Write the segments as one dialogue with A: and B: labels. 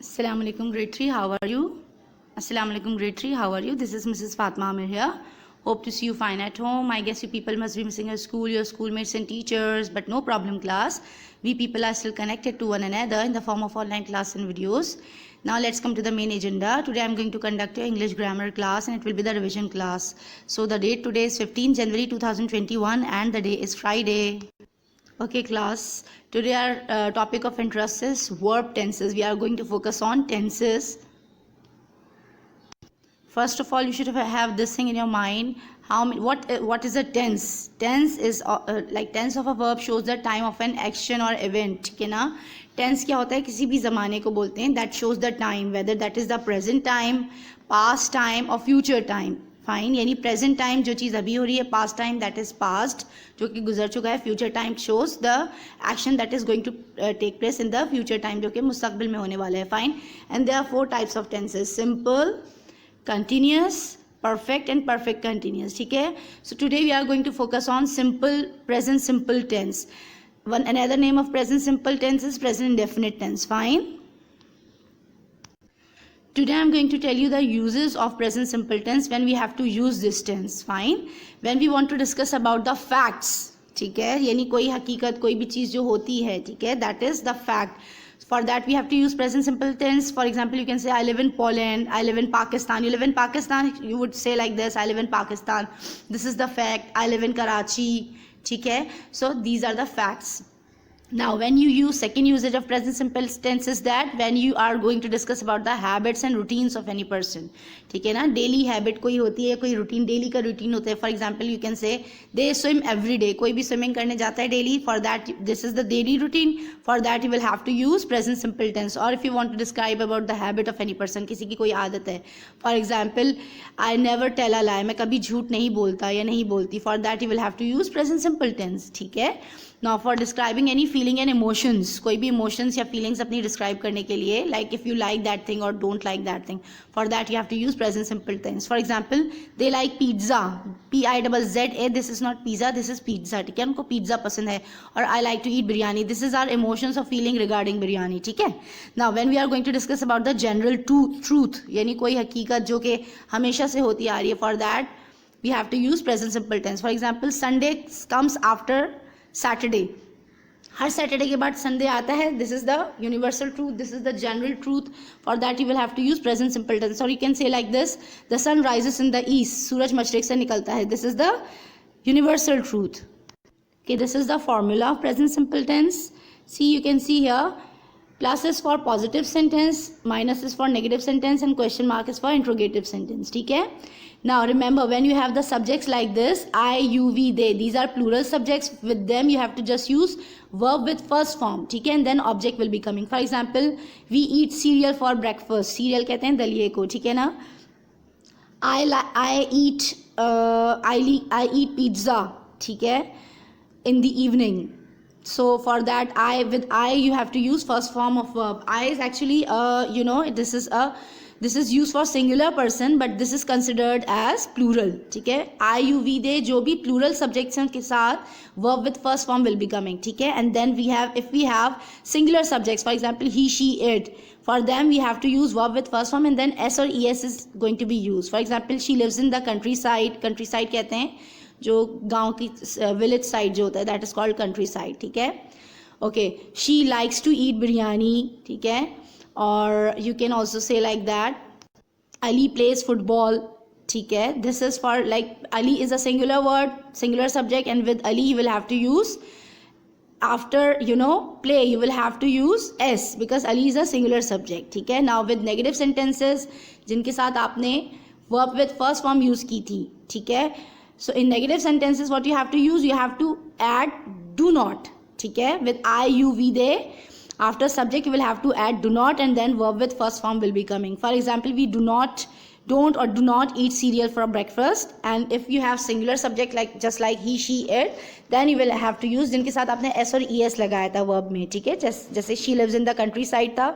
A: Assalamu alaikum grade 3, how are you? Assalamu alaikum grade 3, how are you? This is Mrs. Fatma Amir here. Hope to see you fine at home. I guess you people must be missing your school, your schoolmates and teachers, but no problem class. We people are still connected to one another in the form of online class and videos. Now let's come to the main agenda. Today I am going to conduct your English grammar class and it will be the revision class. So the date today is 15 January 2021 and the day is Friday. Okay class, today our topic of interest is verb tenses. We are going to focus on tenses. First of all, you should have this thing in your mind. What is a tense? Tense is like tense of a verb shows the time of an action or event. ठीक है ना? Tense क्या होता है? किसी भी ज़माने को बोलते हैं. That shows the time, whether that is the present time, past time or future time. Fine, यानी प्रेजेंट टाइम जो चीज़ अभी हो रही है, past time that is past जो कि गुजर चुका है, future time shows the action that is going to take place in the future time जो कि मुस्तकबिल में होने वाला है. Fine, and there are 4 types of tenses: simple, continuous, perfect and perfect continuous. ठीक है, so today we are going to focus on simple present simple tense. One another name of present simple tense is present indefinite tense. Fine, today I am going to tell you the uses of present simple tense when we have to use this tense. Fine, when we want to discuss about the facts. ठीक है, यानी कोई हकीकत, कोई भी चीज़ जो होती है, ठीक है, that is the fact. For that we have to use present simple tense. For example, you can say I live in Poland, I live in Pakistan. You live in Pakistan, you would say like this: I live in Pakistan. This is the fact. I live in Karachi. ठीक है, so these are the facts. Now when you use second usage of present simple tense is that when you are going to discuss about the habits and routines of any person. ठीक है ना, daily habit कोई होती है, कोई routine, daily का routine होता है. फॉर एग्जाम्पल यू कैन से दे स्विम एवरी डे. कोई भी स्विमिंग करने जाता है daily. For that this is the daily routine. For that you will have to use present simple tense. और if you want to describe about the habit of any person, किसी की कोई आदत है, for example I never tell a lie, मैं कभी झूठ नहीं बोलता या नहीं बोलती. For that you will have to use present simple tense. ठीक है, now for describing any feeling and emotions, कोई भी इमोशंस या फीलिंग्स अपनी डिस्क्राइब करने के लिए, like if you like that thing और don't like that thing, for that you have to use present simple tense. For example they like pizza, PIZZA, this is not pizza, this is pizza. ठीक है, उनको pizza पसंद है. और I like to eat biryani, this is our emotions of feeling regarding biryani. ठीक है, now when we are going to discuss about the general truth, यानी कोई हकीकत जो कि हमेशा से होती आ रही है, for that we have to use present simple tense. For example Sunday comes after Saturday, हर सैटरडे के बाद संडे आता है. This is the universal truth, this is the general truth. For that you will have to use present simple tense. और you can say like this: the sun rises in the east, सूरज मशरिक से निकलता है. This is the universal truth. Okay, this is the formula of present simple tense. See, you can see here, plus is for positive sentence, minus is for negative sentence, and question mark is for interrogative sentence. ठीक है, now remember when you have the subjects like this, I, you, we, they, these are plural subjects. With them you have to just use verb with first form. ठीक है, and then object will be coming. For example, we eat cereal for breakfast. cereal कहते हैं दलिये को. ठीक है ना, I eat pizza. ठीक है, in the evening. So for that, with I you have to use first form of verb. I is actually this is used for singular person, but this is considered as plural. ठीक है, I, you, we, they जो भी plural subjects हैं के साथ verb with first form will be coming. ठीक है, and then if we have singular subjects, for example he, she, it, for them we have to use verb with first form and then S or ES is going to be used. For example she lives in the countryside. countryside कहते हैं जो गांव की village side जो होता है, that is called country side. ठीक है, okay, she likes to eat biryani. ठीक है, और you can also say like that Ali plays football. ठीक है, this is for like Ali is a singular word, singular subject, and with Ali you will have to use after play you will have to use S because Ali is a singular subject. ठीक है, now with negative sentences जिनके साथ आपने verb with first form use की थी. ठीक है, so in negative sentences what you have to use, you have to add do not. ठीक है, with I, you, we, they, after subject you will have to add do not and then verb with first form will be coming. For example, we don't or do not eat cereal for breakfast. And if you have singular subject like just like he, she, it, then you will have to use जिनके साथ आपने S और ES लगाया था verb में. ठीक है, जैसे she lives in the countryside था,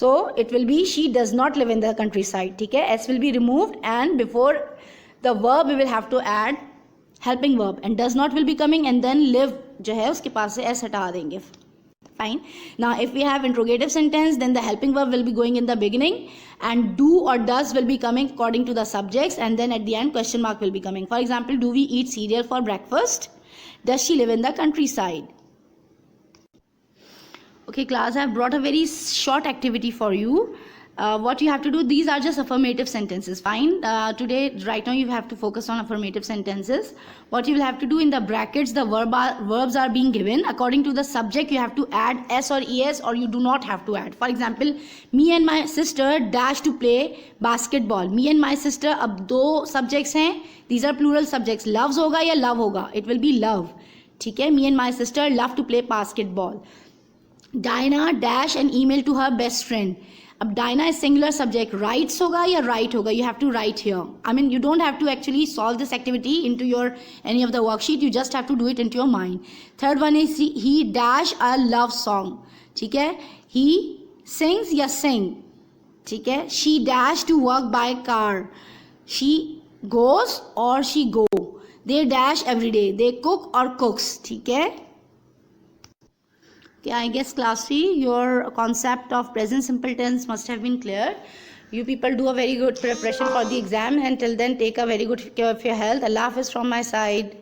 A: so it will be she does not live in the countryside. ठीक है, S will be removed and before the verb we will have to add helping verb and does not will be coming and then live जो है उसके पास से S हटा देंगे. Fine. Now if we have interrogative sentence, then the helping verb will be going in the beginning and do or does will be coming according to the subjects, and then at the end question mark will be coming. For example, do we eat cereal for breakfast? Does she live in the countryside? Okay class, I have brought a very short activity for you. What you have to do, these are just affirmative sentences. Fine. Today, right now, you have to focus on affirmative sentences. What you will have to do, in the brackets, the verbs are being given. According to the subject, you have to add s or es, or you do not have to add. For example, me and my sister dash to play basketball. Me and my sister, अब दो subjects हैं. These are plural subjects. Loves होगा या love होगा? It will be love. ठीक है. Me and my sister love to play basketball. Diana dash an email to her best friend. अब Diana is singular subject, writes होगा या write होगा? You have to write here. I mean you don't have to actually solve this activity into your any of the worksheet, you just have to do it into your mind. Third one is he dash a love song. ठीक है. He sings या sing. ठीक है. She dash to work by car. She goes और she go. They dash every day. They cook और कुक्स. ठीक है. Okay, I guess class 3, your concept of present simple tense must have been clear. You people do a very good preparation for the exam, and till then take a very good care of your health. Allah Hafiz from my side.